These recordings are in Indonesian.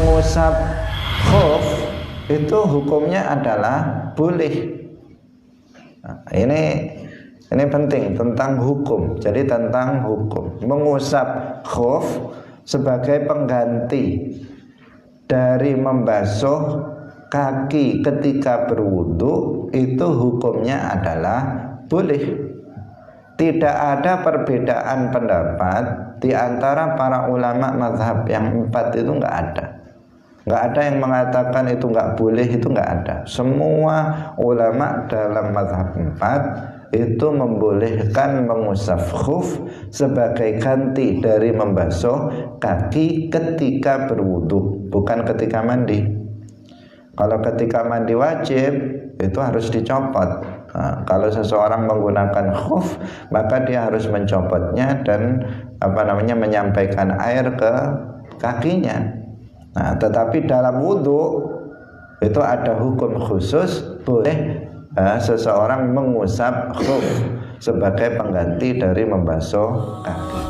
mengusap khuf itu hukumnya adalah boleh. Nah, ini penting tentang hukum. Jadi tentang hukum mengusap khuf sebagai pengganti dari membasuh kaki ketika berwudu itu hukumnya adalah boleh. Tidak ada perbedaan pendapat di antara para ulama mazhab yang 4 itu enggak ada. Enggak ada yang mengatakan itu enggak boleh, itu enggak ada. Semua ulama dalam mazhab 4 itu membolehkan mengusap khuf sebagai ganti dari membasuh kaki ketika berwudu, bukan ketika mandi. Kalau ketika mandi wajib itu harus dicopot. Nah, kalau seseorang menggunakan khuf maka dia harus mencopotnya dan menyampaikan air ke kakinya. Nah, tetapi dalam wudu itu ada hukum khusus, boleh seseorang mengusap khuf sebagai pengganti dari membasuh kaki.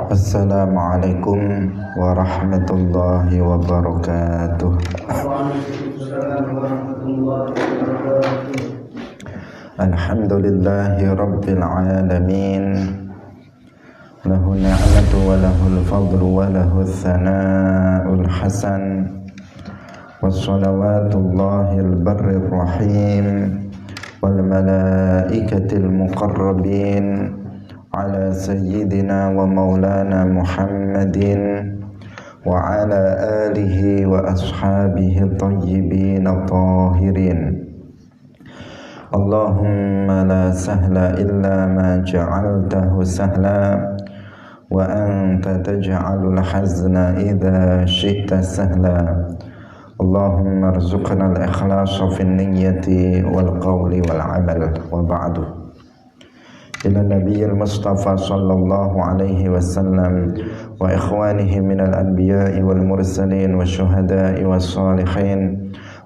Assalamualaikum warahmatullahi wabarakatuh. Alhamdulillahi rabbil alamin. Lahu ni'matu wa lahul fadlu wa lahul thana'ul hasan. Wassalawatullahil barrir rahim wal malaikatil muqarrabin ala sayyidina wa maulana Muhammadin wa ala alihi wa ashabihi tayyibin tahirin. Allahumma la sahla illa ma ja'altahu sahla wa anta taj'alul hazna idha syi'ta sahla. Allahumma arzuqna al-ikhlasa fi niyyati wal qawli wal amal wa ba'du. إلى النبي المصطفى صلى الله عليه وسلم وإخوانه من الأنبياء والمرسلين والشهداء والصالحين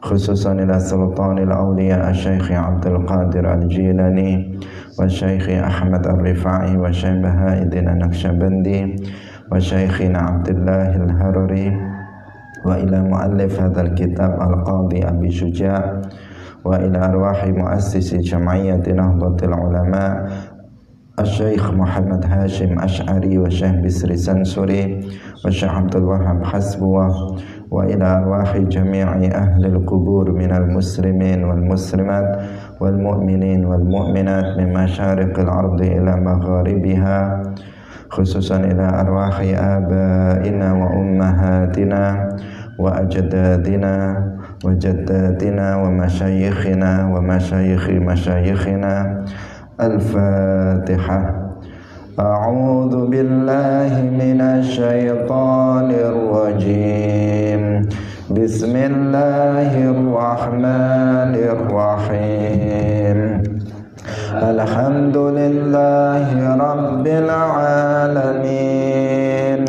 خصوصا إلى سلطان الأولياء الشيخ عبد القادر الجيلاني والشيخ أحمد الرفاعي والشيخ بهاء الدين النقشبندي وشيخنا عبد الله الهرري وإلى مؤلف هذا الكتاب القاضي أبي شجاع وإلى أرواح مؤسس جمعية نهضة العلماء الشيخ محمد هاشم أشعري والشيخ بسري سنسوري والشيخ عبد الوهاب حسبوة وإلى أرواح جميع أهل القبور من المسلمين والمسلمات والمؤمنين والمؤمنات من مشارق الأرض إلى مغاربها خصوصا إلى أرواح آبائنا وأمهاتنا وأجدادنا وجداتنا ومشايخنا ومشايخ مشايخنا. الفاتحة. أعوذ بالله من الشيطان الرجيم. بسم الله الرحمن الرحيم. الحمد لله رب العالمين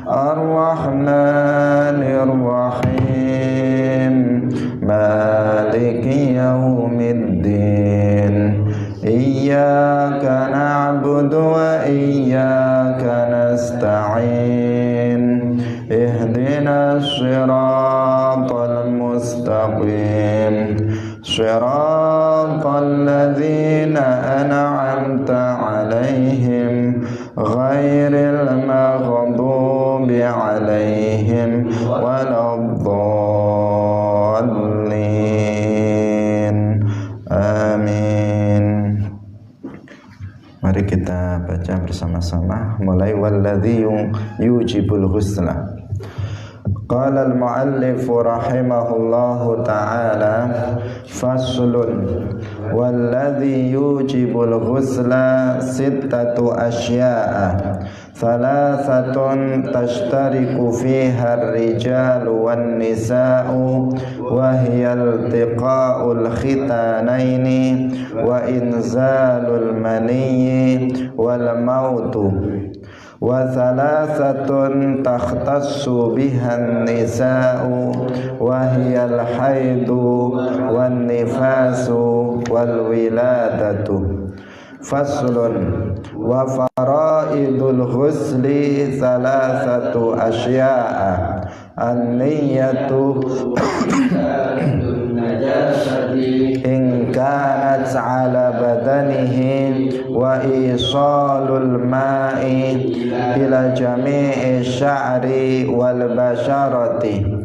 الرحمن الرحيم مالك يوم الدين. إياك نعبد وإياك نستعين. اهدنا الصراط المستقيم صراط الذين أنعمت عليهم غير المغضوب عليهم ولا الضالين. Amin. Mari kita baca bersama-sama mulai walladzi yujibul husna. Qala al-muallif rahimahullahu ta'ala faslun walladzi yujibul husla sittatu asya'a thalathatun tashtariku fiha ar-rijalu wan-nisa'u wa hiya iltiqa'ul khitanaini wa inzalul maniyyi wal mautu wa thalathatun takhtassu bihan nisa'u wa hiya al-haidu wan nifasu wal wiladatu Faslun wa faraidul ghusli salasatu asya'a an-niyyatu in kanat ala badanihi wa isalul ma'i ila jami'i sya'ri wal basharati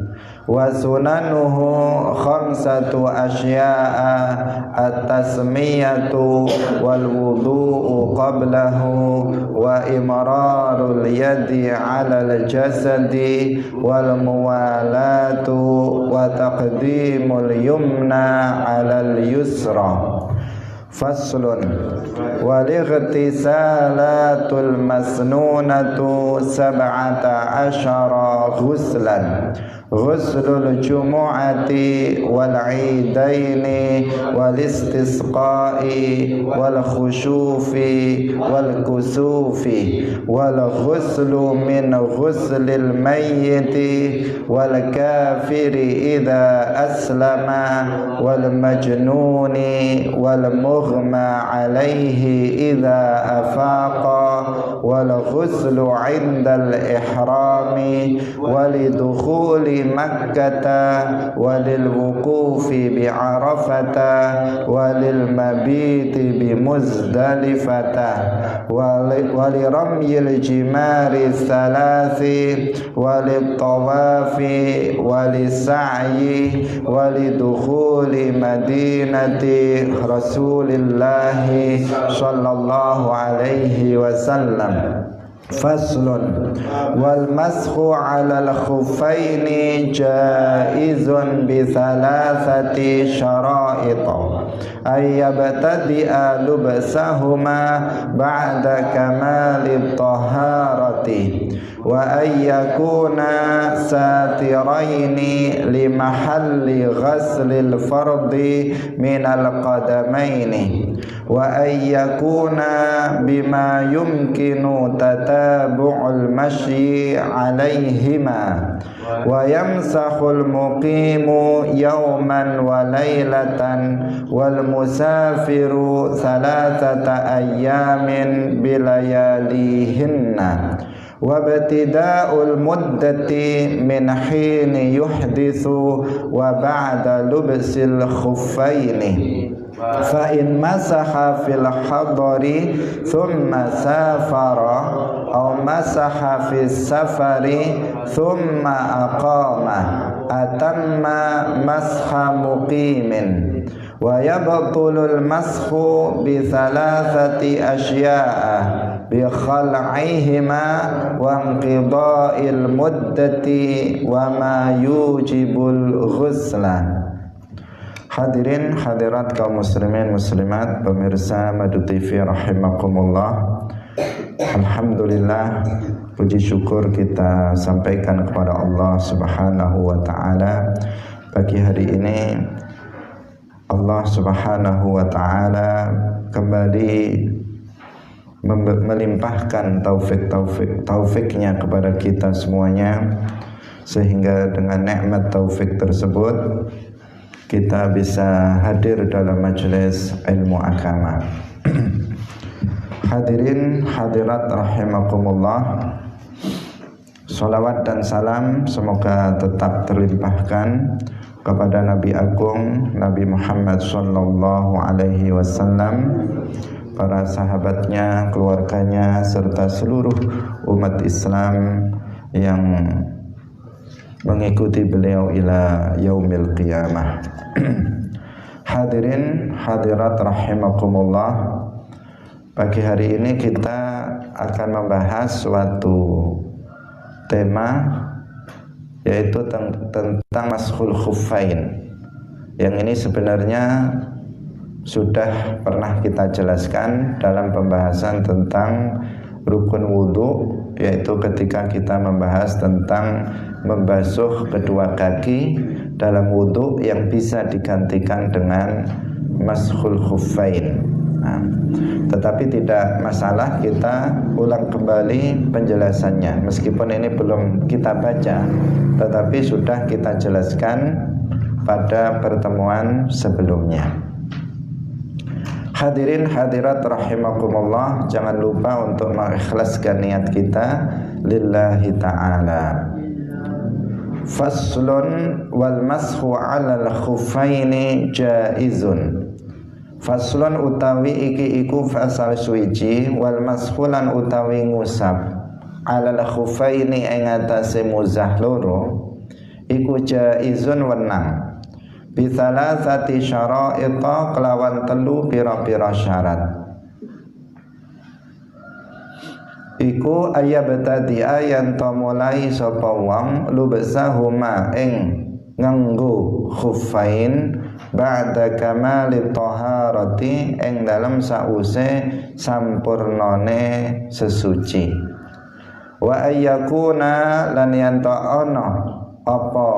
wa sunanuhu khamsatu asya'a at-tasmiyatu wal wudu'u qablahu wa imrarul yadi 'ala al-jasadi wal muwalatu wa taqdimul yumna 'ala al-yusra. Faslun walightisalatul masnunatu sab'ata asyara ghuslan ghuslul jumu'ati wal 'idaini wal istisqa'i wal khushufi wal kusufi wal ghuslu min ghuslil mayyiti wal kafiri idza aslama wal majnuni wal mughma alaihi idza afaqa wal ghuslu 'indal ihrami walidukhuli makkata walil wuqufi bi arafata walil mabiti bi muzdalifata waliramyil jimari thalathi walit tawafi walisa'yi walidukhuli madinati Rasulillahi sallallahu alaihi wasallam. Faslun wal mashu 'alal khuffaini jaizun bi thalathati syara'it ay yabtadi'a lubsahuma ba'da kamali taharati wa ay yakuna satiraini li mahalli ghaslil fardi minal qadamaini wa ay yakuna bima yumkinu tatabu'ul masyi 'alaihima wa yamsahul muqimu yawman wa laylatan wal musafiru thalathata ayyamin bilayalihinna wabtida'ul muddati min hini yuhdithu wa ba'da lubsil khuffaini fa in masaha fil hadari thumma safara aw masaha fis safari thumma aqama atamma masha muqimin wa yabtulul mashu bi thalathati asya'a bi khal'ihima wa inqida'il muddati wa ma yujibul ghusla. Hadirin hadirat kaum muslimin muslimat pemirsa Madu TV rahimakumullah. Alhamdulillah, puji syukur kita sampaikan kepada Allah Subhanahu wa taala. Pagi hari ini Allah Subhanahu wa taala kembali melimpahkan taufiknya kepada kita semuanya, sehingga dengan nikmat taufik tersebut kita bisa hadir dalam majelis ilmu agama. Hadirin hadirat rahimakumullah, salawat dan salam semoga tetap terlimpahkan kepada Nabi Agung Nabi Muhammad sallallahu alaihi wasallam, para sahabatnya, keluarganya, serta seluruh umat Islam yang mengikuti beliau ila yaumil qiyamah. Hadirin hadirat rahimakumullah, pagi hari ini kita akan membahas suatu tema, yaitu tentang mashul khuffain. Yang ini sebenarnya sudah pernah kita jelaskan dalam pembahasan tentang rukun wudhu, yaitu ketika kita membahas tentang membasuh kedua kaki dalam wudhu yang bisa digantikan dengan mashul khuffain. Tetapi tidak masalah kita ulang kembali penjelasannya, meskipun ini belum kita baca, tetapi sudah kita jelaskan pada pertemuan sebelumnya. Hadirin hadirat rahimakumullah, jangan lupa untuk mengikhlaskan niat kita lillahi ta'ala. Faslun wal mashu 'alal khuffaini jaizun. Faslun utawi iki iku fasal suci, wal mashu lan utawi ngusap 'alal khuffaini ing atase muzah loro iku jaizun wenang. Bisalasati syara'ita kelawan telu pira-pira syarat. Iku ayabtadi'a yen to mulai sapa wong lubsahuma ing nganggo khuffain ba'da kamali taharati ing dalem sause sampurnane sesuci. Wa ayyakuna lan yen to ana apa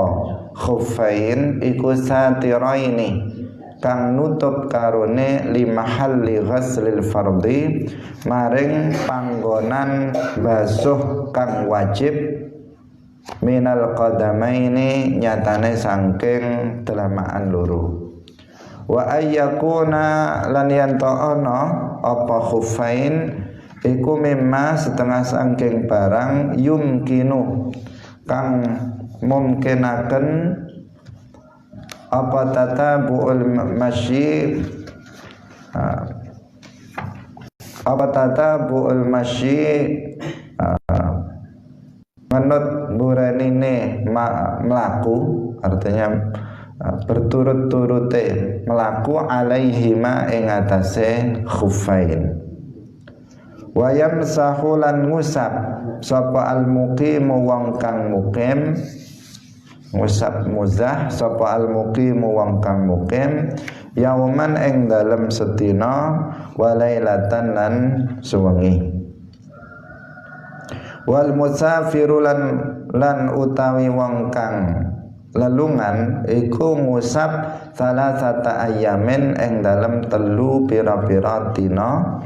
khuffain iku satiraini kang nutup karone limahalli ghaslil fardhi maring panggonan basuh kang wajib minal qadamaini nyatane saking telamaan loro. Wa ayyakuna lan yanto ana apa khuffain iku mimma setengah saking barang yumkinu kang mungkinaken apa tatabu'ul masyi menut buranine melaku, artinya berturut-turute melaku alaihima ing atase khuffain. Wa yamsahu lan ngusap sapa al-muqimu wong kang muqim, ngusap muzah sapa al-muqimu wong kang muqim yauman ing dalem sedina wa lailatan lan suwengi. Wal musafiru lan utawi wong kang lelungan iku ngusap salasata ayamin ing dalem telu pira-pira dina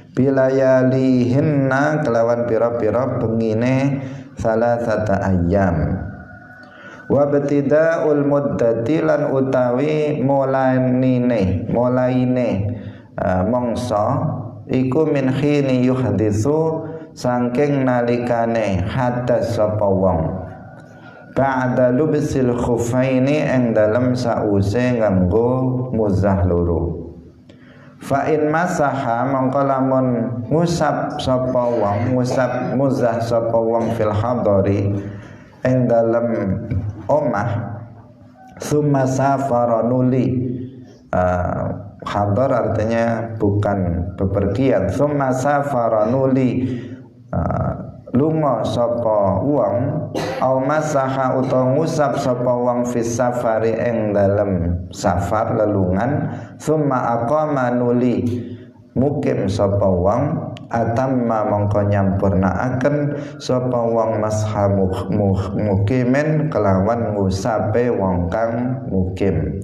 bilayalihinna kelawan pira-pira bengine salasata ayam. Wa btida'ul muddati lan utawi molaine mongso iku min khini yuhdisu saking nalikane hadas sapa wong ba'da lubsil khuffaini ing dalem sause nganggo muzah loro. Fa in masaha mongko lamun ngusap sapa wong ngusap muzah sapa wong fil hadari ing dalem omah summa safara nuli hadar artinya bukan bepergian, summa safara nuli lunga sapa wong au masaha utawa ngusap sapa wong fis safari ing dalem safar lelungan summa aqama nuli mukim sapa wong atamma mongko nyampurnaaken sapa wong mashamu mukimin kelawan ngusape wong kang mukim.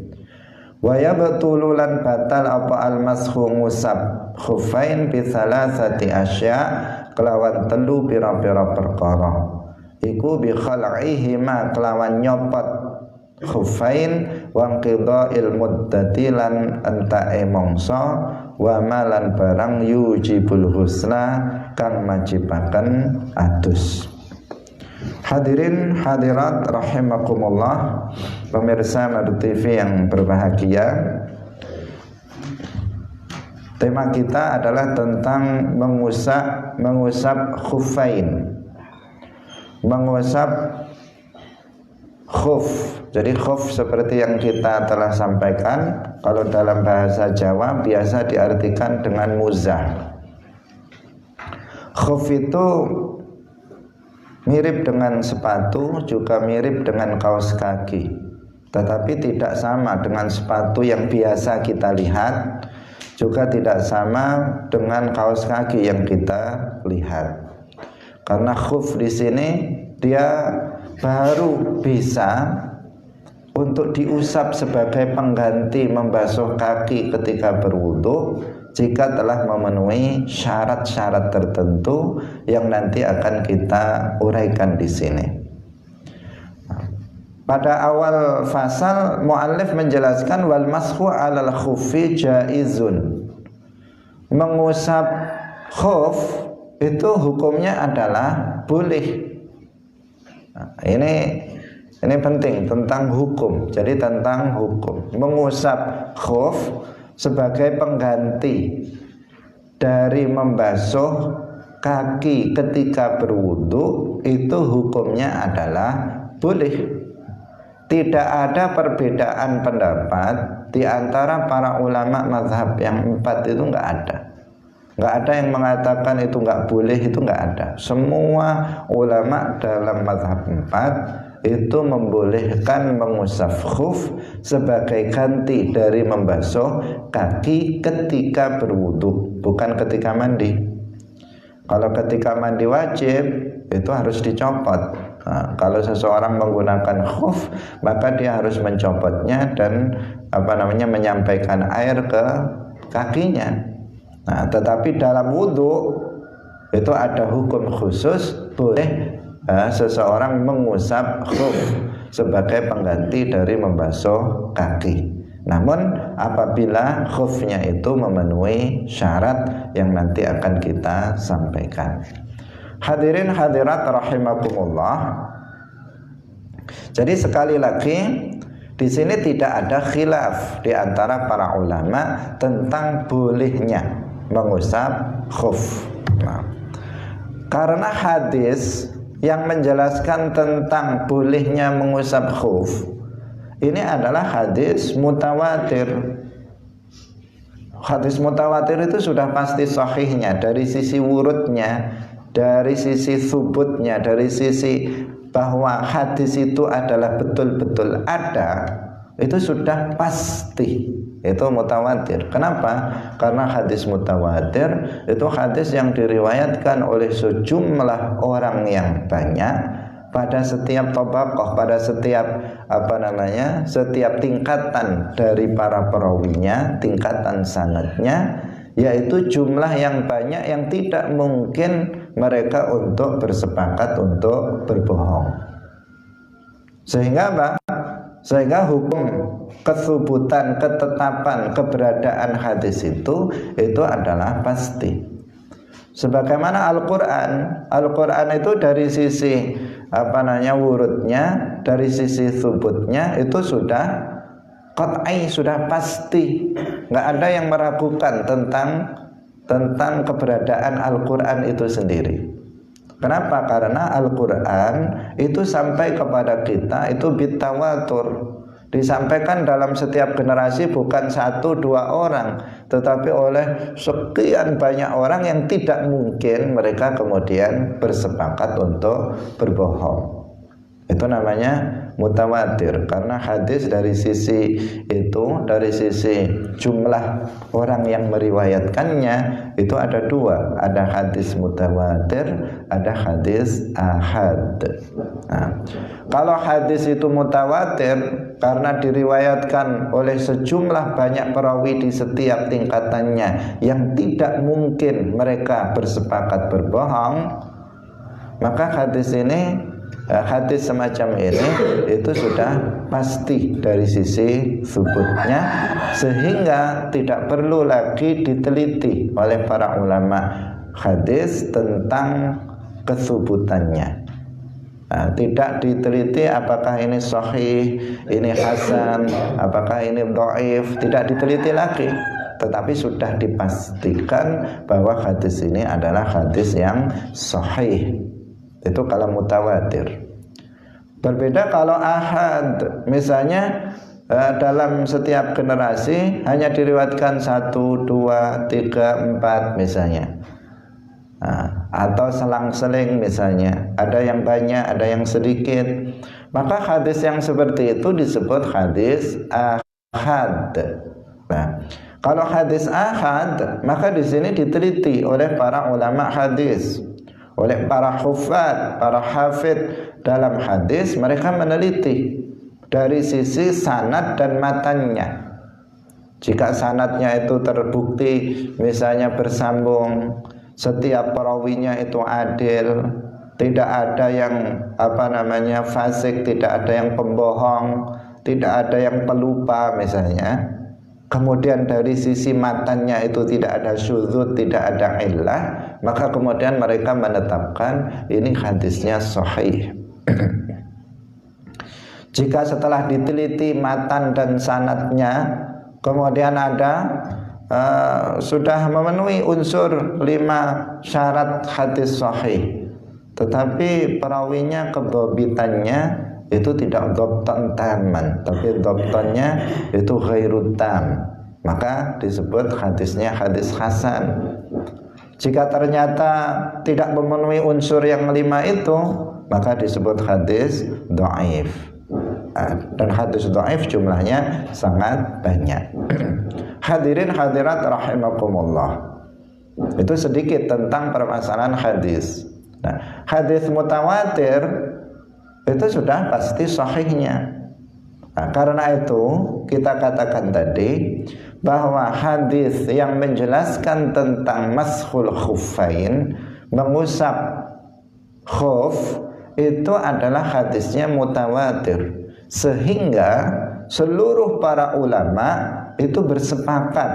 Wa yabtululan batal apa al-mashu ngusap khuffain bi salasati asya kelawan telu pira-pira perkara. Iku bi khal'ihima kelawan nyopot khuffain wa qida'il muddati lan entae mongso wa malan barang yujibul husna kang majibaken adus. Hadirin hadirat rahimakumullah, pemirsa Madu TV yang berbahagia, tema kita adalah tentang mengusap khuffain, mengusap khuf. Jadi khuf seperti yang kita telah sampaikan, kalau dalam bahasa Jawa biasa diartikan dengan muzah. Khuf itu mirip dengan sepatu, juga mirip dengan kaos kaki, tetapi tidak sama dengan sepatu yang biasa kita lihat, juga tidak sama dengan kaos kaki yang kita lihat. Karena khuf di sini dia baru bisa untuk diusap sebagai pengganti membasuh kaki ketika berwudu jika telah memenuhi syarat-syarat tertentu yang nanti akan kita uraikan di sini. Pada awal fasal muallif menjelaskan wal mashu 'alal khuffi jaizun. mengusap khuf itu hukumnya adalah boleh. Nah, ini penting tentang hukum. Jadi tentang hukum mengusap khuf sebagai pengganti dari membasuh kaki ketika berwudu itu hukumnya adalah boleh. Tidak ada perbedaan pendapat di antara para ulama mazhab yang 4 itu nggak ada. Nggak ada yang mengatakan itu nggak boleh, itu nggak ada. Semua ulama dalam mazhab 4 itu membolehkan mengusap khuf sebagai ganti dari membasuh kaki ketika berwudu, bukan ketika mandi. Kalau ketika mandi wajib itu harus dicopot. Nah, kalau seseorang menggunakan khuf maka dia harus mencopotnya dan menyampaikan air ke kakinya. Nah, tetapi dalam wudu itu ada hukum khusus, boleh seseorang mengusap khuf sebagai pengganti dari membasuh kaki. Namun apabila khufnya itu memenuhi syarat yang nanti akan kita sampaikan. Hadirin hadirat rahimakumullah. Jadi sekali lagi di sini tidak ada khilaf di antara para ulama tentang bolehnya mengusap khuf. Nah, karena hadis yang menjelaskan tentang bolehnya mengusap khuf ini adalah hadis mutawatir. Hadis mutawatir itu sudah pasti sahihnya dari sisi wurudnya, dari sisi subutnya, dari sisi bahwa hadis itu adalah betul-betul ada, itu sudah pasti, itu mutawatir. Kenapa? Karena hadis mutawatir itu hadis yang diriwayatkan oleh sejumlah orang yang banyak pada setiap tabaqah, pada setiap setiap tingkatan dari para perawinya, tingkatan sanadnya, yaitu jumlah yang banyak yang tidak mungkin mereka untuk bersepakat untuk berbohong. Sehingga apa? Sehingga hukum kesubutan, ketetapan, keberadaan hadis itu adalah pasti. Sebagaimana Al-Quran itu dari sisi wurudnya, dari sisi subutnya itu sudah qat'i, sudah pasti. Nggak ada yang meragukan tentang keberadaan Al-Quran itu sendiri. Kenapa? Karena Al-Quran itu sampai kepada kita itu bitawatur, disampaikan dalam setiap generasi bukan 1-2 orang, tetapi oleh sekian banyak orang yang tidak mungkin mereka kemudian bersepakat untuk berbohong. Itu namanya mutawatir, karena hadis dari sisi jumlah orang yang meriwayatkannya itu ada 2, ada hadis mutawatir, ada hadis ahad. Nah, kalau hadis itu mutawatir karena diriwayatkan oleh sejumlah banyak perawi di setiap tingkatannya yang tidak mungkin mereka bersepakat berbohong, maka hadis semacam ini itu sudah pasti dari sisi subutnya, sehingga tidak perlu lagi diteliti oleh para ulama hadis tentang kesubutannya. Nah, tidak diteliti apakah ini sahih, ini hasan, apakah ini dhaif, tidak diteliti lagi, tetapi sudah dipastikan bahwa hadis ini adalah hadis yang sahih. Itu kalau mutawatir. Berbeda kalau ahad, misalnya dalam setiap generasi hanya diriwayatkan 1, 2, 3, 4 misalnya. Nah, atau selang-seling misalnya, ada yang banyak, ada yang sedikit, maka hadis yang seperti itu disebut hadis ahad. Nah, kalau hadis ahad, maka di sini diteliti oleh para ulama hadis, oleh para hufad, para hafid dalam hadis. Mereka meneliti dari sisi sanad dan matannya. Jika sanadnya itu terbukti misalnya bersambung, setiap perawinya itu adil, tidak ada yang fasik, tidak ada yang pembohong, tidak ada yang pelupa misalnya, kemudian dari sisi matanya itu tidak ada syudzud, tidak ada illah, maka kemudian mereka menetapkan ini hadisnya sahih. Jika setelah diteliti matan dan sanadnya kemudian ada sudah memenuhi unsur 5 syarat hadis sahih, tetapi perawinya kedhabitannya itu tidak dhabtan taman, tapi dhabtannya itu ghairut tam, maka disebut hadisnya hadis hasan. Jika ternyata tidak memenuhi unsur yang 5 itu, maka disebut hadis dhaif. Dan hadis dhaif jumlahnya sangat banyak. Hadirin hadirat rahimakumullah. Itu sedikit tentang permasalahan hadis. Nah, hadis mutawatir itu sudah pasti sahihnya. Nah, karena itu kita katakan tadi bahwa hadis yang menjelaskan tentang mashul khuffain, mengusap khuf, itu adalah hadisnya mutawatir, sehingga seluruh para ulama itu bersepakat,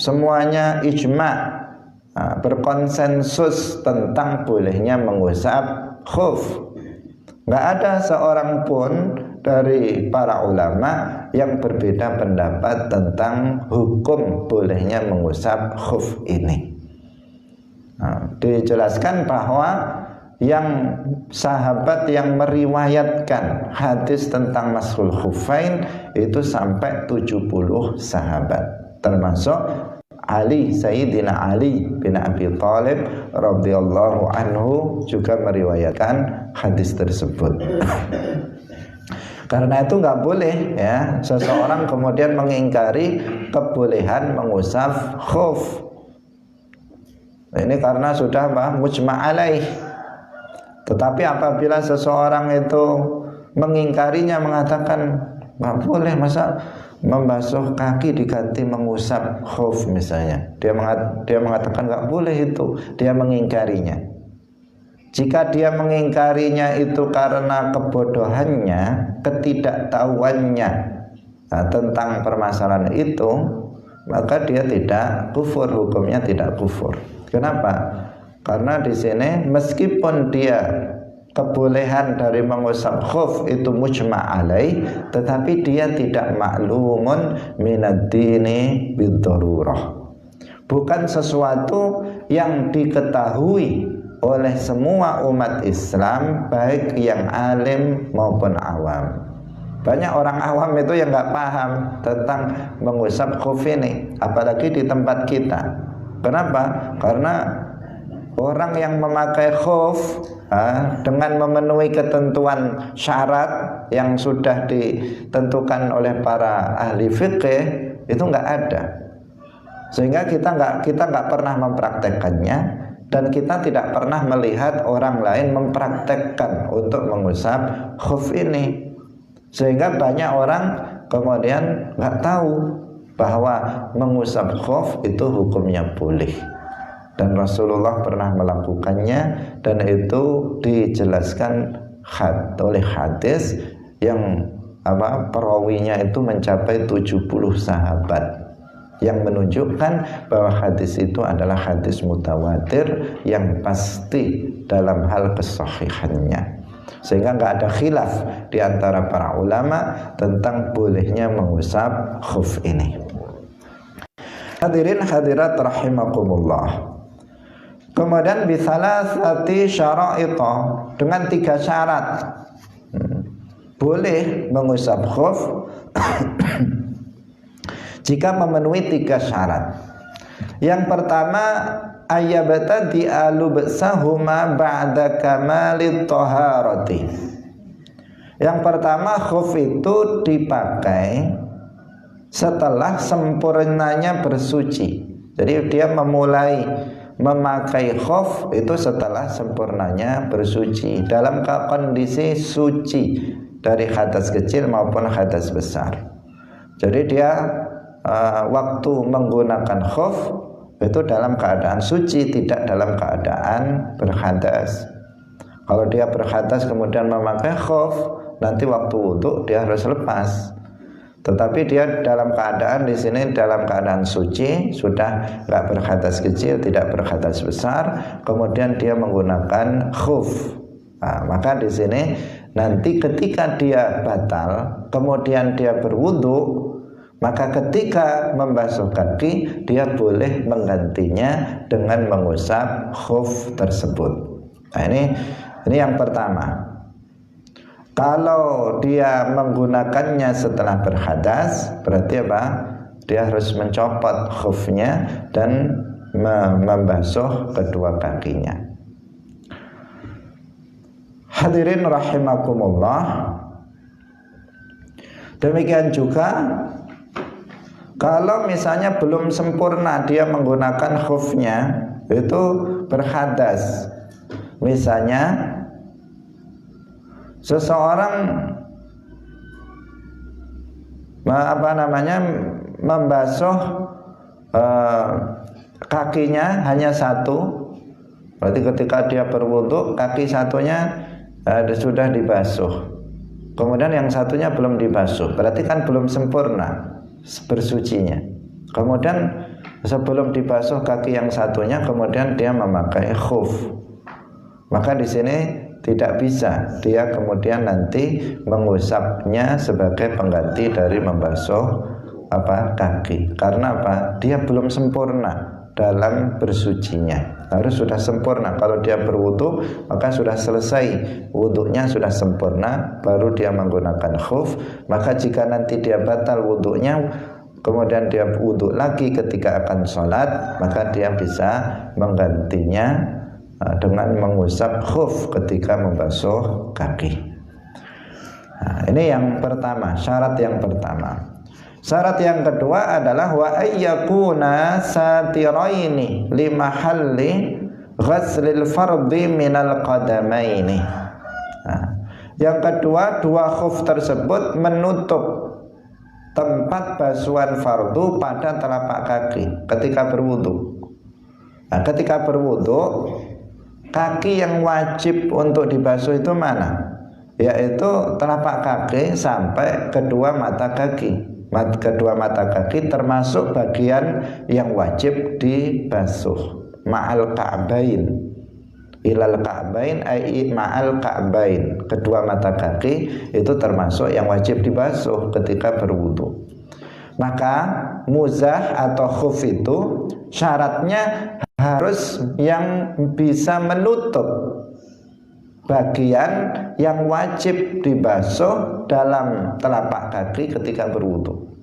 semuanya ijma', berkonsensus tentang bolehnya mengusap khuf. Nggak ada seorang pun dari para ulama yang berbeda pendapat tentang hukum bolehnya mengusap khuf ini. Dijelaskan bahwa yang sahabat yang meriwayatkan hadis tentang mashul khuffain itu sampai 70 sahabat, termasuk Ali, Sayyidina Ali bin Abi Thalib radhiyallahu anhu juga meriwayatkan hadis tersebut. Karena itu nggak boleh ya seseorang kemudian mengingkari kebolehan mengusap khuf. Ini karena sudah mujma' alaih. Tetapi apabila seseorang itu mengingkarinya, mengatakan nggak boleh, masa membasuh kaki diganti mengusap khuf misalnya, dia mengatakan nggak boleh, itu dia mengingkarinya. Jika dia mengingkarinya itu karena kebodohannya, ketidaktahuannya tentang permasalahan itu, maka dia tidak kufur, hukumnya tidak kufur. Kenapa? Karena di sini meskipun dia kebolehan dari mengusap khuf itu mujma' alaih, tetapi dia tidak maklumun minad dini bid-darurah. Bukan sesuatu yang diketahui oleh semua umat Islam, baik yang alim maupun awam. Banyak orang awam itu yang nggak paham tentang mengusap khuf ini, apalagi di tempat kita. Kenapa? Karena orang yang memakai khuf dengan memenuhi ketentuan syarat yang sudah ditentukan oleh para ahli fikih itu nggak ada, sehingga kita nggak pernah mempraktekkannya, dan kita tidak pernah melihat orang lain mempraktekkan untuk mengusap khuf ini, sehingga banyak orang kemudian nggak tahu bahwa mengusap khuf itu hukumnya boleh. Dan Rasulullah pernah melakukannya, dan itu dijelaskan oleh hadis yang perawinya itu mencapai 70 sahabat, yang menunjukkan bahwa hadis itu adalah hadis mutawatir yang pasti dalam hal kesahihannya, sehingga nggak ada khilaf di antara para ulama tentang bolehnya mengusap khuf ini. Hadirin hadirat rahimakumullah. Kemudian bisalasati syara'ita, dengan 3 syarat boleh mengusap khuf jika memenuhi 3 syarat. Yang pertama, ayyabtadi alubsahuma ba'da kamalit taharati. Yang pertama, khuf itu dipakai setelah sempurnanya bersuci. Jadi dia memulai memakai khuf itu setelah sempurnanya bersuci, dalam kondisi suci dari hadas kecil maupun hadas besar. Jadi dia waktu menggunakan khuf itu dalam keadaan suci, tidak dalam keadaan berhadas. Kalau dia berhadas kemudian memakai khuf, nanti waktu wudu dia harus lepas. tetapi dia dalam keadaan di sini dalam keadaan suci, sudah nggak berhadas kecil, tidak berhadas besar, kemudian dia menggunakan khuf. Nah, maka di sini nanti ketika dia batal, kemudian dia berwudu, maka ketika membasuh kaki dia boleh menggantinya dengan mengusap khuf tersebut. Nah, ini yang pertama. Kalau dia menggunakannya setelah berhadas, berarti apa? Dia harus mencopot khufnya dan membasuh kedua kakinya. Hadirin rahimakumullah. Demikian juga kalau misalnya belum sempurna dia menggunakan khufnya, itu berhadas. Misalnya seseorang membasuh kakinya hanya satu, berarti ketika dia berwudu kaki satunya sudah dibasuh, kemudian yang satunya belum dibasuh, berarti kan belum sempurna bersucinya. Kemudian sebelum dibasuh kaki yang satunya, kemudian dia memakai khuf, maka di sini tidak bisa dia kemudian nanti mengusapnya sebagai pengganti dari membasuh kaki. Karena apa? Dia belum sempurna dalam bersucinya. Harus sudah sempurna. Kalau dia berwudu, maka sudah selesai wudunya, sudah sempurna, baru dia menggunakan khuf. Maka jika nanti dia batal wudunya, kemudian dia wudu lagi ketika akan sholat, maka dia bisa menggantinya dengan mengusap khuf ketika membasuh kaki. Nah, ini yang pertama, syarat yang pertama. Syarat yang kedua adalah wa ayyakuna satiraini limahalli ghaslil fardhi minal qadamaini. Nah, yang kedua, dua khuf tersebut menutup tempat basuhan fardu pada telapak kaki ketika berwudu. Nah, ketika berwudu, kaki yang wajib untuk dibasuh itu mana? Yaitu telapak kaki sampai kedua mata kaki. Kedua mata kaki termasuk bagian yang wajib dibasuh. Ma'al ka'bain, ilal ka'bain ai ma'al ka'bain. Kedua mata kaki itu termasuk yang wajib dibasuh ketika berwudu. Maka muzah atau khuf itu syaratnya harus yang bisa menutup bagian yang wajib dibasuh dalam telapak kaki ketika berwudu.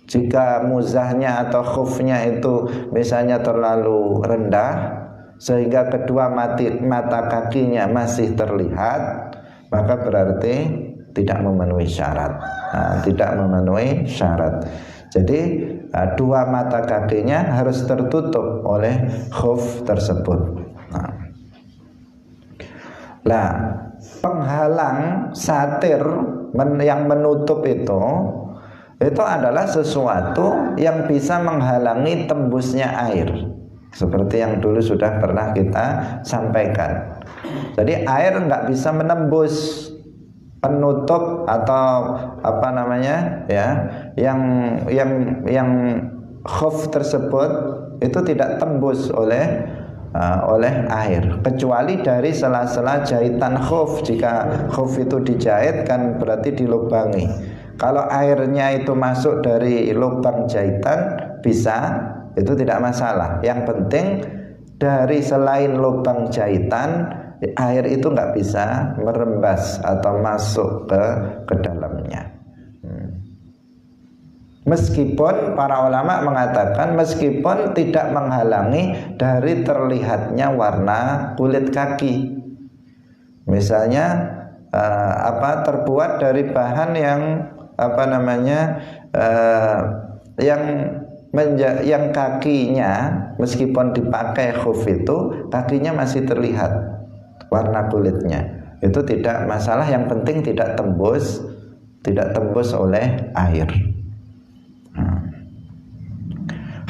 Jika muzahnya atau khufnya itu misalnya terlalu rendah sehingga kedua mata kakinya masih terlihat, maka berarti tidak memenuhi syarat. Nah, tidak memenuhi syarat. Jadi dua mata kakinya harus tertutup oleh khuf tersebut. Nah, penghalang satir yang menutup itu adalah sesuatu yang bisa menghalangi tembusnya air, seperti yang dulu sudah pernah kita sampaikan. Jadi air nggak bisa menembus penutup atau yang khuf tersebut itu tidak tembus oleh air, kecuali dari sela-sela jahitan khuf. Jika khuf itu dijahit kan berarti dilubangi. Kalau airnya itu masuk dari lubang jahitan bisa, itu tidak masalah. Yang penting dari selain lubang jahitan, air itu nggak bisa merembas atau masuk ke dalamnya. Meskipun para ulama mengatakan meskipun tidak menghalangi dari terlihatnya warna kulit kaki. Misalnya terbuat dari bahan yang yang kakinya meskipun dipakai khuf itu kakinya masih terlihat warna kulitnya, itu tidak masalah. Yang penting tidak tembus oleh air.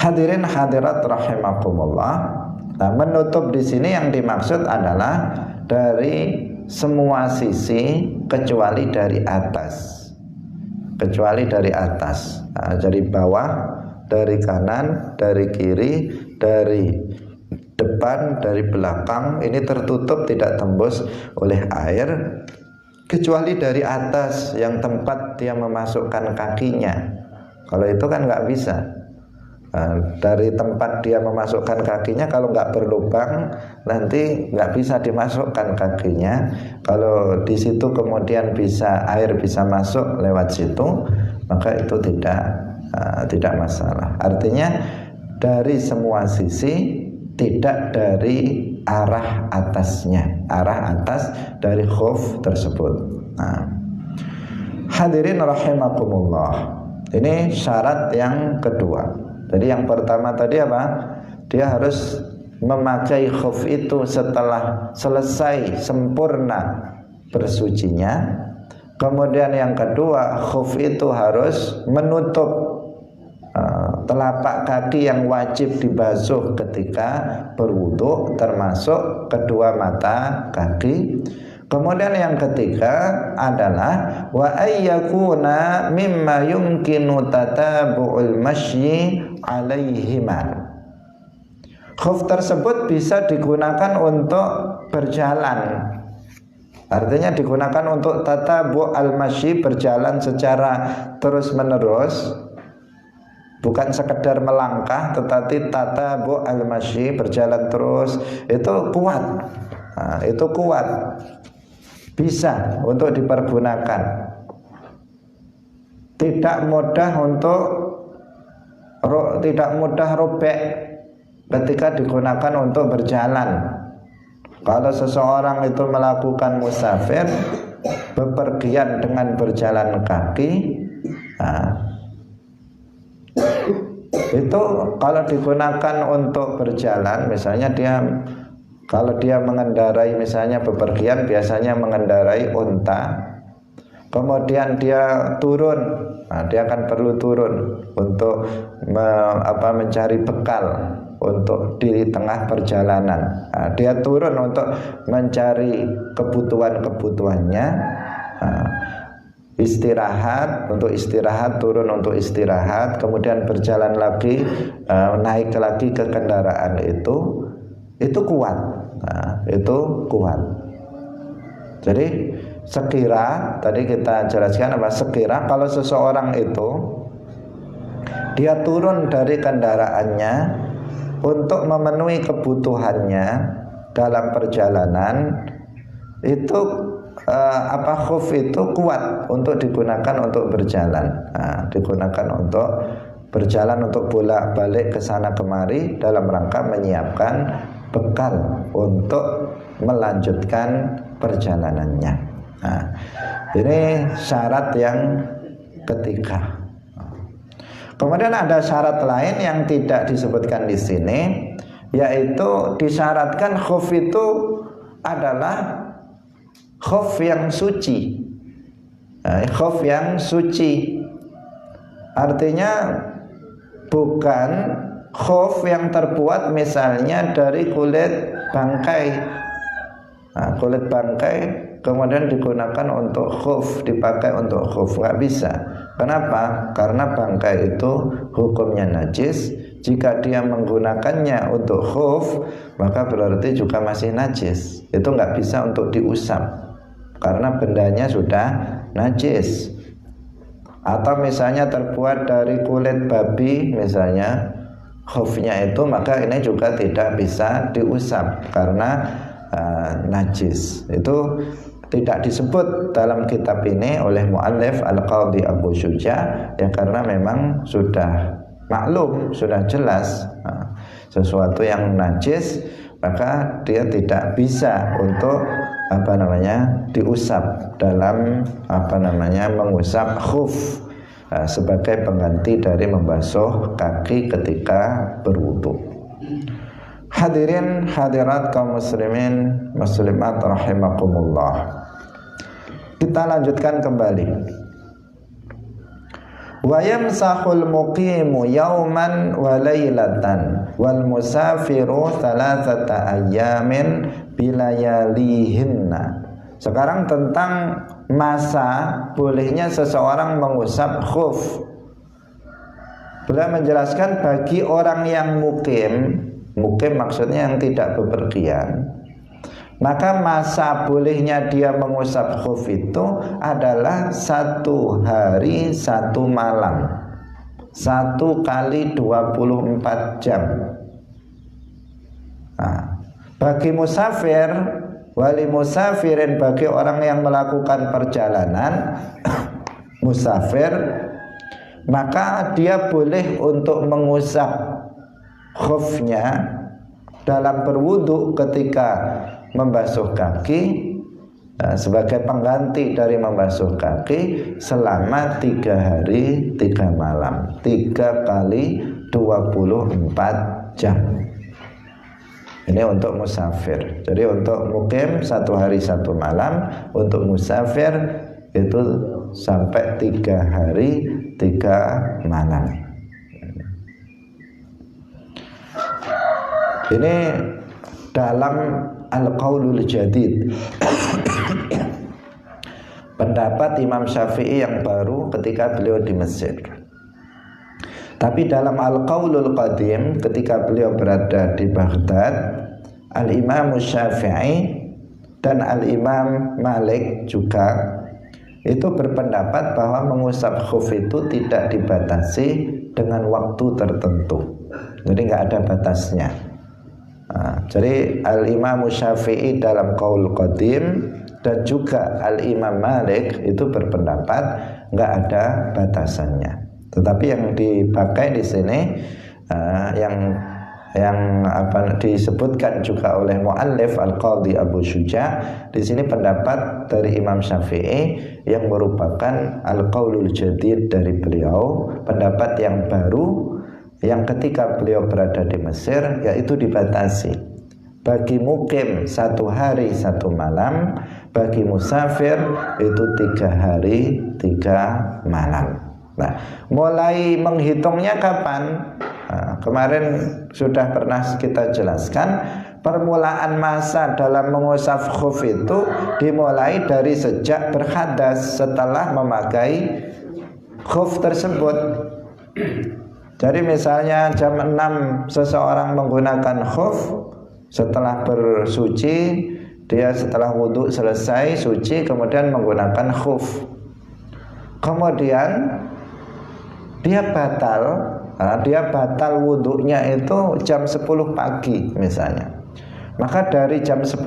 Hadirin hadirat rahimakumullah. Nah, menutup di sini yang dimaksud adalah dari semua sisi kecuali dari atas. kecuali dari atas. Dari bawah, dari kanan, dari kiri, dari depan, dari belakang, ini tertutup, tidak tembus oleh air, kecuali dari atas yang tempat dia memasukkan kakinya. Kalau itu kan nggak bisa. Dari tempat dia memasukkan kakinya, kalau nggak berlubang nanti nggak bisa dimasukkan kakinya. Kalau di situ kemudian bisa air bisa masuk lewat situ, maka itu tidak masalah. Artinya dari semua sisi, tidak dari arah atasnya, arah atas dari khuf tersebut. Hadirin rahimakumullah, ini syarat yang kedua. Jadi yang pertama tadi apa? Dia harus memakai khuf itu setelah selesai sempurna bersucinya. Kemudian yang kedua, khuf itu harus menutup telapak kaki yang wajib dibasuh ketika berwudu, termasuk kedua mata kaki. Kemudian yang ketiga adalah wa ayyakuna mimma yumkinu tatabu'ul masyi alaihima. Khuf tersebut bisa digunakan untuk berjalan. Artinya digunakan untuk tatabu'al masyi, berjalan secara terus-menerus. Bukan sekedar melangkah, tetapi tatabu'al masyi, berjalan terus. Itu kuat. Itu kuat. Bisa untuk dipergunakan. Tidak mudah robek ketika digunakan untuk berjalan. Kalau seseorang itu melakukan musafir, bepergian dengan berjalan kaki, itu kalau digunakan untuk berjalan, misalnya kalau dia mengendarai, misalnya bepergian biasanya mengendarai unta, kemudian dia turun, dia akan perlu turun untuk mencari bekal untuk di tengah perjalanan. Dia turun untuk mencari kebutuhannya, istirahat, untuk istirahat, turun untuk istirahat, kemudian berjalan lagi, naik lagi ke kendaraan itu kuat. Itu kuat. Jadi sekira, tadi kita jelaskan apa? Sekira kalau seseorang itu dia turun dari kendaraannya untuk memenuhi kebutuhannya dalam perjalanan, itu khuf itu kuat untuk digunakan untuk berjalan. Digunakan untuk berjalan, untuk bolak-balik ke sana kemari dalam rangka menyiapkan bekal untuk melanjutkan perjalanannya. Ini syarat yang ketiga. Kemudian ada syarat lain yang tidak disebutkan di sini, yaitu disyaratkan khuf itu adalah khuf yang suci. Khuf yang suci artinya bukan khuf yang terbuat misalnya dari kulit bangkai. Kulit bangkai kemudian digunakan untuk khuf, dipakai untuk khuf, nggak bisa. Kenapa? Karena bangkai itu hukumnya najis. Jika dia menggunakannya untuk khuf, maka berarti juga masih najis. Itu nggak bisa untuk diusap karena bendanya sudah najis. Atau misalnya terbuat dari kulit babi misalnya, khufnya itu, maka ini juga tidak bisa diusap karena najis. Itu tidak disebut dalam kitab ini oleh muallif Al-Qadhi Abu Syuja, ya karena memang sudah maklum, sudah jelas sesuatu yang najis, maka dia tidak bisa untuk diusap dalam mengusap khuf sebagai pengganti dari membasuh kaki ketika berwudu. Hadirin hadirat kaum muslimin muslimat rahimakumullah. Kita lanjutkan kembali. Wa yamsahul muqimu yawman wa laylatan wal musafiru thalathata ayyamin bilayalihinna Sekarang tentang masa bolehnya seseorang mengusap khuf. Beliau menjelaskan bagi orang yang mukim maksudnya yang tidak bepergian, maka masa bolehnya dia mengusap khuf itu adalah 1 hari 1 malam, 1 kali 24 jam. Nah, bagi musafir, wali musafirin, bagi orang yang melakukan perjalanan musafir, maka dia boleh untuk mengusap khufnya dalam berwudu ketika membasuh kaki, sebagai pengganti dari membasuh kaki selama 3 hari 3 malam, 3 kali 24 jam. Ini untuk musafir. Jadi untuk mukim 1 hari 1 malam, untuk musafir itu sampai 3 hari 3 malam. Ini dalam Al-Qaulul Jadid, pendapat Imam Syafi'i yang baru ketika beliau di Mesir. Tapi dalam Al-Qaulul Qadim ketika beliau berada di Baghdad, Al-Imam Syafi'i dan Al-Imam Malik juga itu berpendapat bahwa mengusap khuf itu tidak dibatasi dengan waktu tertentu. Jadi nggak ada batasnya. Jadi Al-Imam Syafi'i dalam Qaul Qadim dan juga Al-Imam Malik itu berpendapat nggak ada batasannya. Tetapi yang dipakai di sini yang disebutkan juga oleh muallif Al-Qadhi Abu Syuja, di sini pendapat dari Imam Syafi'i yang merupakan Al-Qaulul Jadid dari beliau, pendapat yang baru yang ketika beliau berada di Mesir, yaitu dibatasi bagi mukim 1 hari 1 malam, bagi musafir itu 3 hari 3 malam. Nah, mulai menghitungnya kapan? Kemarin sudah pernah kita jelaskan, permulaan masa dalam mengusap khuf itu dimulai dari sejak berhadas setelah memakai khuf tersebut. Jadi misalnya jam 6 seseorang menggunakan khuf, setelah bersuci, dia setelah wudhu selesai suci kemudian menggunakan khuf, kemudian dia batal wudhunya itu jam 10 pagi misalnya. Maka dari jam 10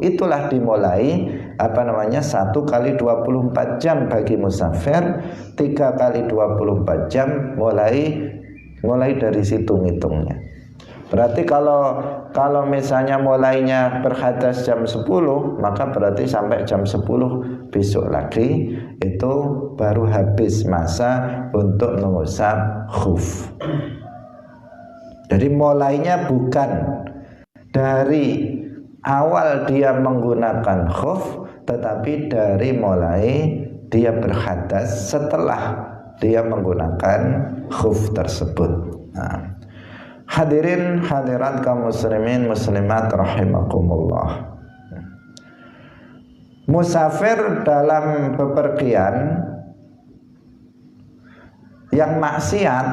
itulah dimulai 1 kali 24 jam bagi musafir, 3 kali 24 jam mulai dari situ ngitungnya. Berarti kalau misalnya mulainya berhadas jam 10, maka berarti sampai jam 10 besok lagi itu baru habis masa untuk mengusap khuf. Jadi mulainya bukan dari awal dia menggunakan khuf, tetapi dari mulai dia berhadas setelah dia menggunakan khuf tersebut. Nah, hadirin hadirat kaum muslimin muslimat rahimakumullah. Musafir dalam bepergian yang maksiat,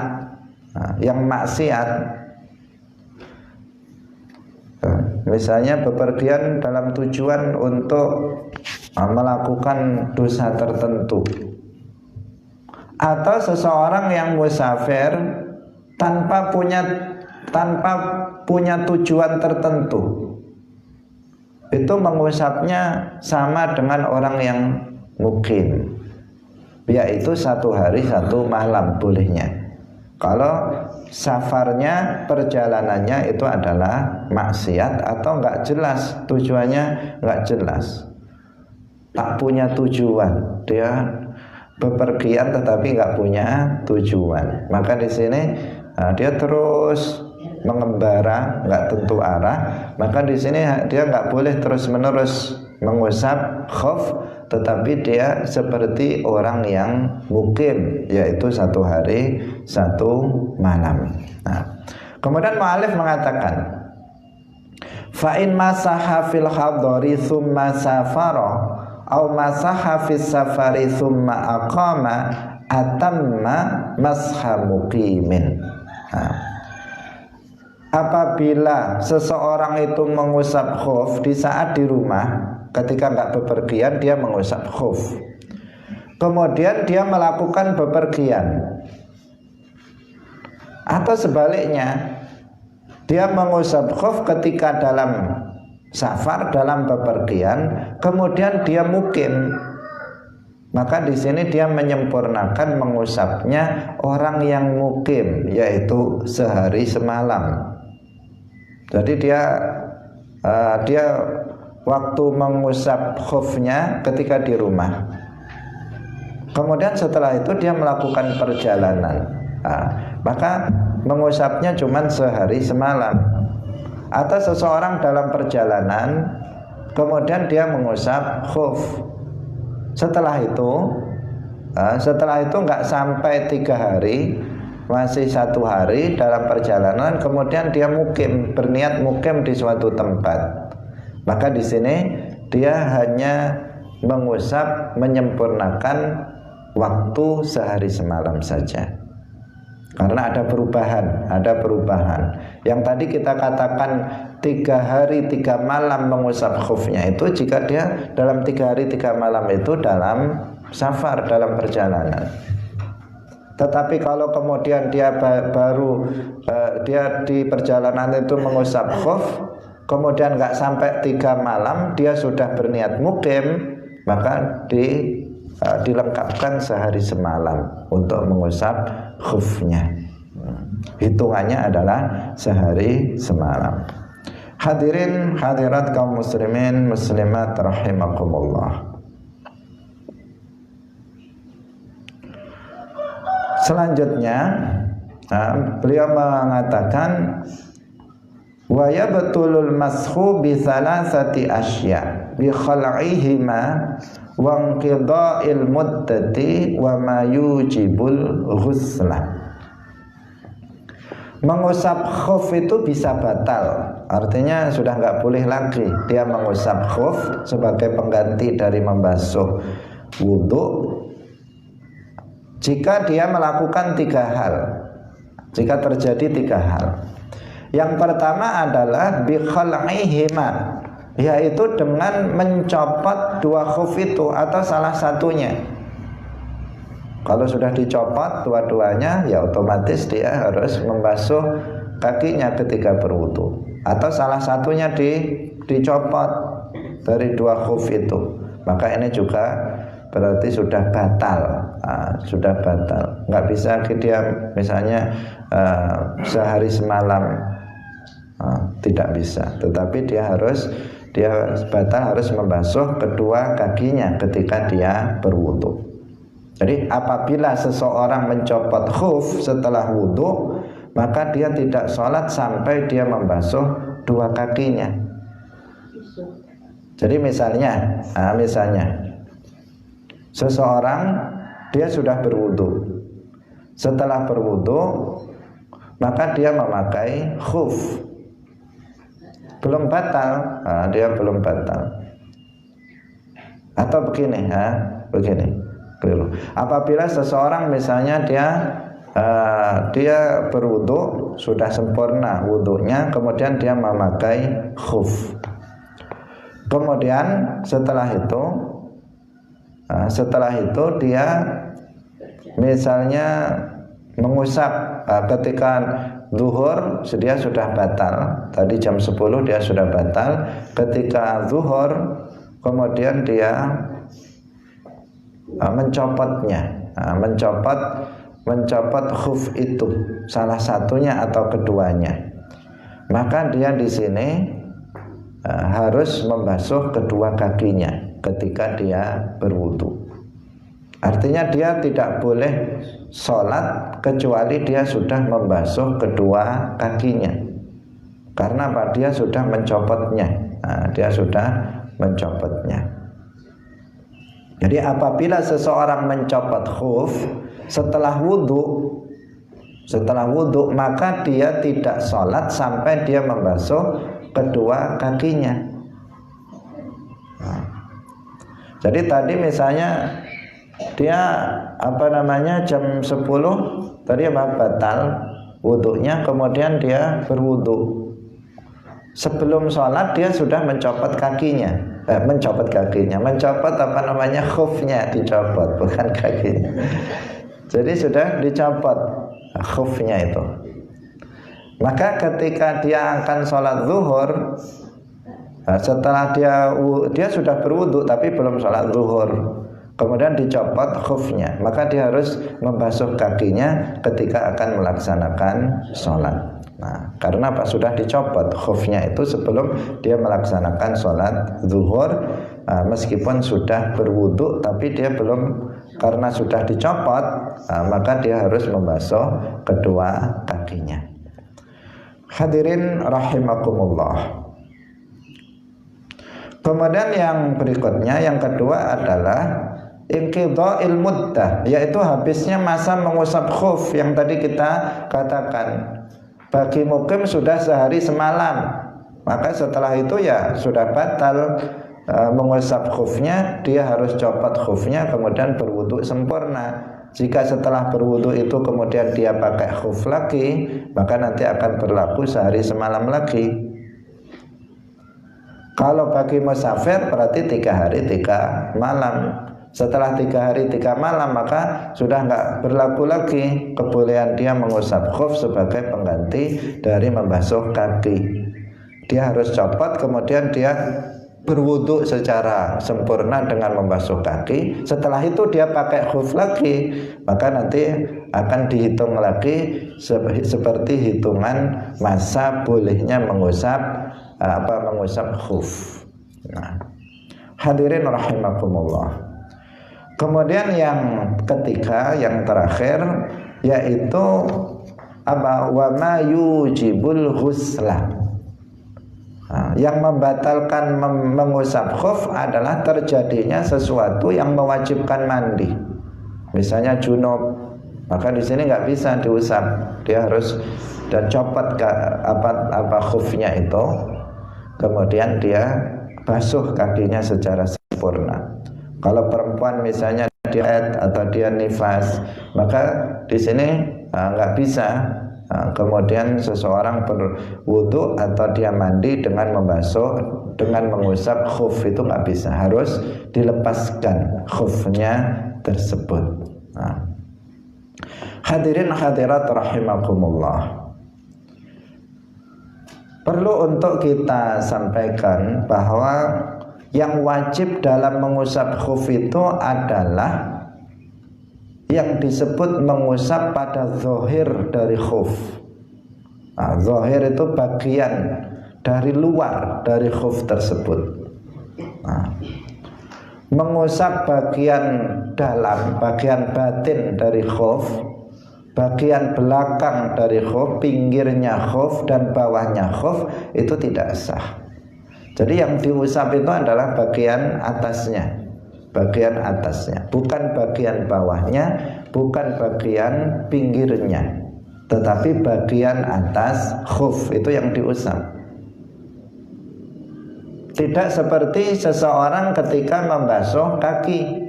misalnya bepergian dalam tujuan untuk melakukan dosa tertentu, atau seseorang yang musafir tanpa punya tujuan tertentu, itu mengusapnya sama dengan orang yang mukim, yaitu 1 hari 1 malam bolehnya. Kalau safarnya, perjalanannya itu adalah maksiat atau enggak jelas tujuannya, enggak jelas, tak punya tujuan, dia bepergian tetapi enggak punya tujuan, maka di sini dia terus mengembara, enggak tentu arah, maka di sini dia enggak boleh terus-menerus mengusap khuf, tetapi dia seperti orang yang mukim, yaitu 1 hari 1 malam. Nah, kemudian mu'alif mengatakan, fa in masaha fil hadari thumma safara au masaha fis safari tsumma aqama atamma masha muqimin. Apabila seseorang itu mengusap khuf di saat di rumah, ketika enggak bepergian dia mengusap khuf. Kemudian dia melakukan bepergian. Atau sebaliknya, dia mengusap khuf ketika dalam safar, dalam bepergian, kemudian dia mukim. Maka di sini dia menyempurnakan mengusapnya orang yang mukim, yaitu sehari semalam. Jadi dia waktu mengusap khufnya ketika di rumah. Kemudian setelah itu dia melakukan perjalanan. Maka mengusapnya cuma sehari semalam. Atau seseorang dalam perjalanan, kemudian dia mengusap khuf. Setelah itu nggak sampai 3 hari, masih 1 hari dalam perjalanan, kemudian dia mukim, berniat mukim di suatu tempat. Maka di sini dia hanya mengusap, menyempurnakan waktu sehari semalam saja. Karena ada perubahan. Yang tadi kita katakan 3 hari 3 malam mengusap khufnya itu jika dia dalam 3 hari 3 malam itu dalam safar, dalam perjalanan. Tetapi kalau kemudian dia dia di perjalanan itu mengusap khuf, kemudian nggak sampai 3 malam dia sudah berniat mukim, maka dilengkapkan sehari semalam untuk mengusap khufnya. Hitungannya adalah sehari semalam. Hadirin hadirat kaum muslimin muslimat rahimakumullah. Selanjutnya beliau mengatakan wa yabtulul mashu bi thalathati asya bi khal'ihima wa inqida'il muddati wa ma yujibul ghusla. Mengusap khuf itu bisa batal, artinya sudah nggak boleh lagi dia mengusap khuf sebagai pengganti dari membasuh wudhu jika dia melakukan 3 hal. Jika terjadi 3 hal. Yang pertama adalah bi khal'ihima, yaitu dengan mencopot 2 khuf itu atau salah satunya. Kalau sudah dicopot dua-duanya, ya otomatis dia harus membasuh kakinya ketika berwudu. Atau salah satunya dicopot dari 2 khuf itu, maka ini juga berarti sudah batal. Sudah batal. Nggak bisa dia misalnya sehari semalam, tidak bisa. Tetapi dia batal harus membasuh kedua kakinya ketika dia berwudu. Jadi apabila seseorang mencopot khuf setelah wudu, maka dia tidak sholat sampai dia membasuh 2 kakinya. Jadi misalnya seseorang dia sudah berwudu. Setelah berwudu, maka dia memakai khuf. Belum batal, dia belum batal. Atau begini, keliru. Apabila seseorang misalnya dia berwudu, sudah sempurna wudunya, kemudian dia memakai khuf. Kemudian setelah itu dia misalnya mengusap ketika zuhur, dia sudah batal. Tadi jam 10 dia sudah batal. Ketika zuhur kemudian dia mencopot khuf itu, salah satunya atau keduanya, maka dia di sini harus membasuh kedua kakinya ketika dia berwudu. Artinya dia tidak boleh sholat kecuali dia sudah membasuh kedua kakinya. Karena apa? Dia sudah mencopotnya. Jadi apabila seseorang mencopot khuf setelah wudu, maka dia tidak sholat sampai dia membasuh kedua kakinya. Jadi tadi misalnya dia jam 10 tadi batal wudunya, kemudian dia berwudu. Sebelum sholat dia sudah mencopot kakinya, mencopot khufnya, dicopot, bukan kakinya. Jadi sudah dicopot khufnya itu. Maka ketika dia akan sholat zuhur, setelah dia sudah berwudu tapi belum sholat zuhur, kemudian dicopot khufnya, maka dia harus membasuh kakinya ketika akan melaksanakan sholat. Nah, karena sudah dicopot khufnya itu sebelum dia melaksanakan sholat zuhur, meskipun sudah berwudu tapi dia belum, karena sudah dicopot, maka dia harus membasuh kedua kakinya. Hadirin rahimakumullah. Kemudian yang berikutnya, yang kedua adalah inqidha'il muddah, yaitu habisnya masa mengusap khuf yang tadi kita katakan. Bagi mukim sudah sehari semalam, maka setelah itu ya sudah batal mengusap khufnya, dia harus copot khufnya kemudian berwudu sempurna. Jika setelah berwudu itu kemudian dia pakai khuf lagi, maka nanti akan berlaku sehari semalam lagi. Kalau bagi musafir berarti 3 hari 3 malam. Setelah 3 hari 3 malam maka sudah enggak berlaku lagi kebolehan dia mengusap khuf sebagai pengganti dari membasuh kaki. Dia harus copot kemudian dia berwudu secara sempurna dengan membasuh kaki. Setelah itu dia pakai khuf lagi, maka nanti akan dihitung lagi seperti hitungan masa bolehnya mengusap khuf. Nah, hadirin rahimakumullah. Kemudian yang ketiga, yang terakhir, yaitu wa ma yujibul ghusla. Yang membatalkan mengusap khuf adalah terjadinya sesuatu yang mewajibkan mandi. Misalnya junub, maka di sini nggak bisa diusap, dia harus dan copot khufnya itu, kemudian dia basuh kakinya secara sempurna. Kalau perempuan misalnya dia haid atau dia nifas, maka di sini nggak bisa. Kemudian seseorang berwudu atau dia mandi dengan mengusap khuf, itu nggak bisa, harus dilepaskan khufnya tersebut. Hadirin hadirat rahimakumullah. Perlu untuk kita sampaikan bahwa yang wajib dalam mengusap khuf itu adalah yang disebut mengusap pada zahir dari khuf. Zahir itu bagian dari luar dari khuf tersebut. Mengusap bagian dalam, bagian batin dari khuf, bagian belakang dari khuf, pinggirnya khuf dan bawahnya khuf, itu tidak sah. Jadi yang diusap itu adalah bagian atasnya, bukan bagian bawahnya, bukan bagian pinggirnya, tetapi bagian atas khuf itu yang diusap. Tidak seperti seseorang ketika membasuh kaki.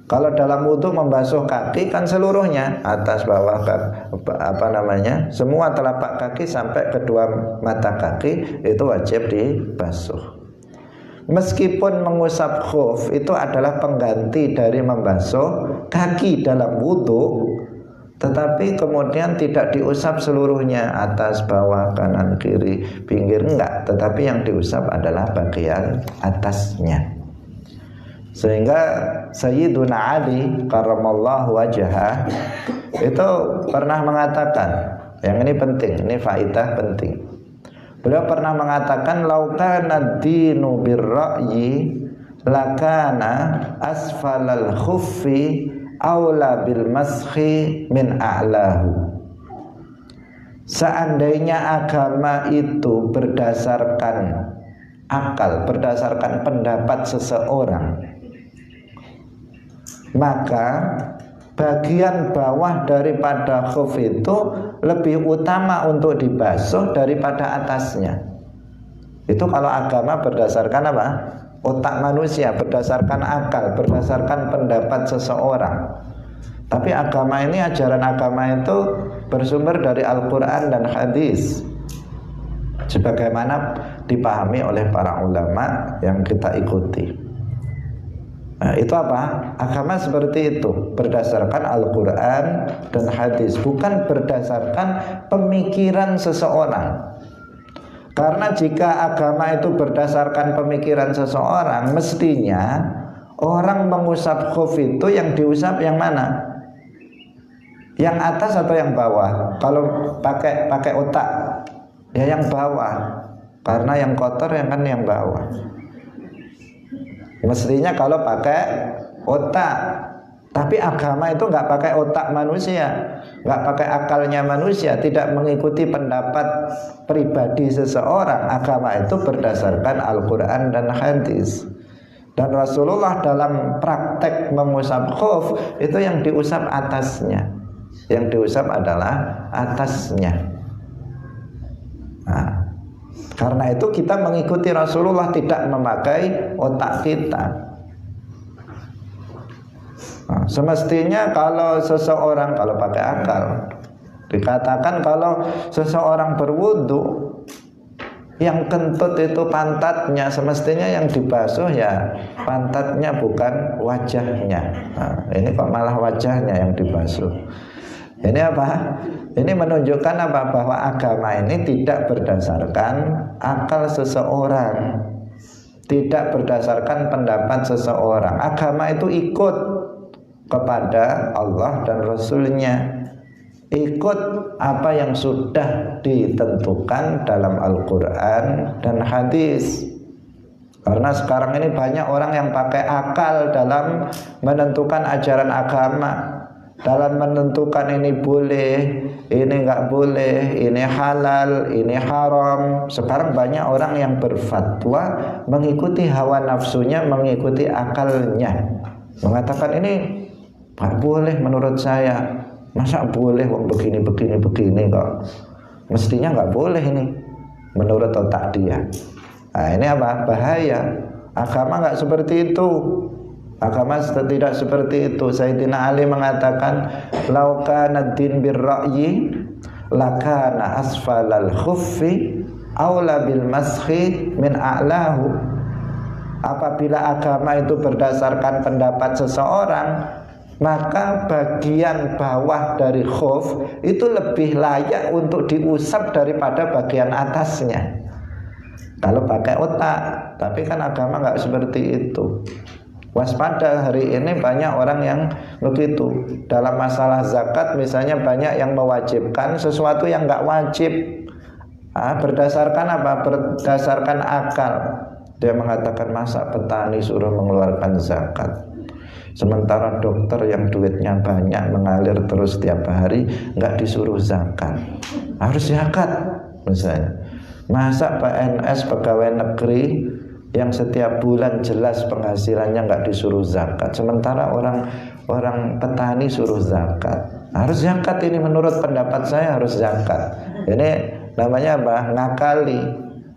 Kalau dalam wudu membasuh kaki kan seluruhnya, atas bawah semua telapak kaki sampai kedua mata kaki itu wajib dibasuh. Meskipun mengusap khuf itu adalah pengganti dari membasuh kaki dalam wudu, tetapi kemudian tidak diusap seluruhnya, atas bawah kanan kiri pinggir, enggak, tetapi yang diusap adalah bagian atasnya. Sehingga Sayyiduna Ali karramallahu wajhah itu pernah mengatakan, yang ini penting, ini faidah penting. Beliau pernah mengatakan, laukana dinu birra'yi lakana asfalal khuffi aula bil maskhi min a'lahu. Seandainya agama itu berdasarkan akal, berdasarkan pendapat seseorang, maka bagian bawah daripada khuf itu lebih utama untuk dibasuh daripada atasnya. Itu kalau agama berdasarkan apa? otak manusia, berdasarkan akal, berdasarkan pendapat seseorang. Tapi agama ini, ajaran agama itu bersumber dari Al-Quran dan hadis, sebagaimana dipahami oleh para ulama yang kita ikuti. Nah, itu apa? Agama seperti itu, berdasarkan Al-Quran dan hadis, bukan berdasarkan pemikiran seseorang. Karena jika agama itu berdasarkan pemikiran seseorang, mestinya orang mengusap khuf itu yang diusap yang mana? Yang atas atau yang bawah? Kalau pakai otak, ya yang bawah. Karena yang kotor yang kan yang bawah. Mestinya kalau pakai otak. Tapi agama itu nggak pakai otak manusia, nggak pakai akalnya manusia, tidak mengikuti pendapat pribadi seseorang. Agama itu berdasarkan Al-Quran dan hadis. Dan Rasulullah dalam praktek mengusap khuf itu yang diusap atasnya. Yang diusap adalah atasnya. Nah, karena itu kita mengikuti Rasulullah, tidak memakai otak kita. Nah, semestinya kalau seseorang, kalau pakai akal, dikatakan kalau seseorang berwudu, yang kentut itu pantatnya, semestinya yang dibasuh ya pantatnya, bukan wajahnya. Nah, ini kok malah wajahnya yang dibasuh. Ini apa? Ini menunjukkan apa? Bahwa agama ini tidak berdasarkan akal seseorang, tidak berdasarkan pendapat seseorang. Agama itu ikut kepada Allah dan Rasulnya, ikut apa yang sudah ditentukan dalam Al-Quran dan hadis. Karena sekarang ini banyak orang yang pakai akal dalam menentukan ajaran agama, dalam menentukan ini boleh, ini nggak boleh, ini halal, ini haram. Sekarang banyak orang yang berfatwa mengikuti hawa nafsunya, mengikuti akalnya, mengatakan ini nggak boleh menurut saya. Masa boleh wong begini kok? Mestinya nggak boleh ini menurut otak dia. Nah, ini apa? Bahaya. Agama nggak seperti itu. Agama tidak seperti itu. Sayyidina Ali mengatakan, "Lau kana ad-din bir-ra'yi lakana asfalal khuffi aula bil mashi min a'lahu." Apabila agama itu berdasarkan pendapat seseorang, maka bagian bawah dari khuf itu lebih layak untuk diusap daripada bagian atasnya. Kalau pakai otak. Tapi kan agama nggak seperti itu. Waspada, hari ini banyak orang yang begitu. Dalam masalah zakat misalnya, banyak yang mewajibkan sesuatu yang nggak wajib. Berdasarkan apa? Berdasarkan akal. Dia mengatakan, masa petani suruh mengeluarkan zakat, sementara dokter yang duitnya banyak mengalir terus tiap hari nggak disuruh zakat. Harus zakat misalnya. Masa PNS, pegawai negeri, yang setiap bulan jelas penghasilannya nggak disuruh zakat, sementara orang petani suruh zakat. Harus zakat ini, menurut pendapat saya harus zakat. Ini namanya apa? Ngakali.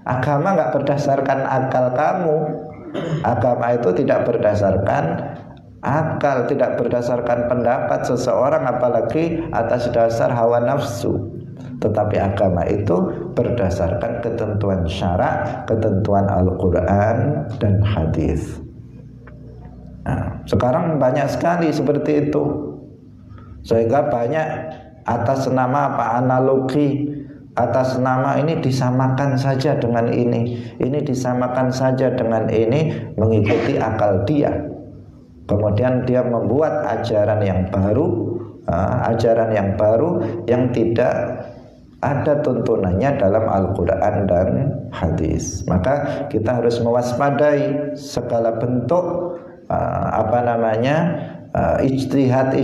Agama nggak berdasarkan akal kamu. Agama itu tidak berdasarkan akal, tidak berdasarkan pendapat seseorang, apalagi atas dasar hawa nafsu. Tetapi agama itu berdasarkan ketentuan syarak, ketentuan Al-Quran dan hadis. Nah, sekarang banyak sekali seperti itu, sehingga banyak atas nama apa? Analogi, atas nama ini disamakan saja dengan ini disamakan saja dengan ini, mengikuti akal dia. Kemudian dia membuat ajaran yang baru, yang tidak ada tuntunannya dalam Al-Quran dan hadis. Maka kita harus mewaspadai segala bentuk ijtihad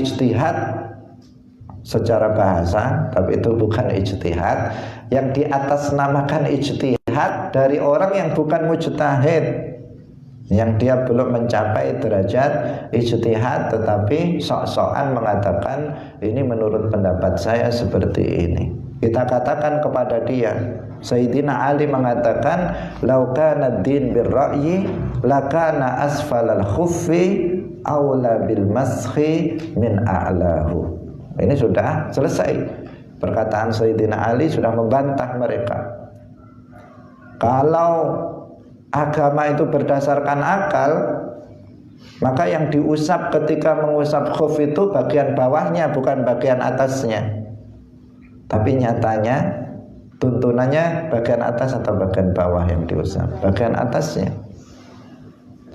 secara bahasa, tapi itu bukan ijtihad, yang di atas namakan ijtihad dari orang yang bukan mujtahid, yang dia belum mencapai derajat ijtihad, tetapi sok-sokan mengatakan ini menurut pendapat saya seperti ini. Kita katakan kepada dia, Sayyidina Ali mengatakan, "Lau kana ad-din bir-ra'yi lakana asfalal khuffi aula bil mashi min a'lahu." Ini sudah selesai. Perkataan Sayyidina Ali sudah membantah mereka. Kalau agama itu berdasarkan akal, maka yang diusap ketika mengusap khuf itu bagian bawahnya, bukan bagian atasnya. Tapi nyatanya tuntunannya bagian atas atau bagian bawah yang diusap? Bagian atasnya.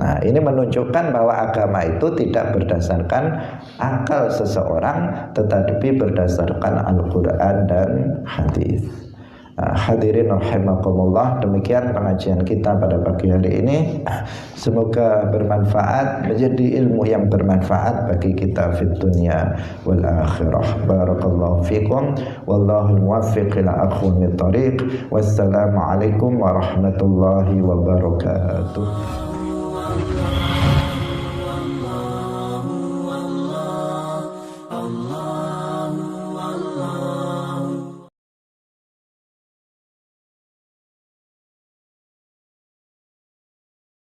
Nah, ini menunjukkan bahwa agama itu tidak berdasarkan akal seseorang, tetapi berdasarkan Al-Quran dan hadis. Hadirin rahimakumullah, demikian pengajian kita pada pagi hari ini. Semoga bermanfaat, menjadi ilmu yang bermanfaat bagi kita fid dunya wal akhirah. Barakallahu fikum, wallahu muwaffiq ila aqwamit thoriq. Wassalamu alaikum warahmatullahi wabarakatuh.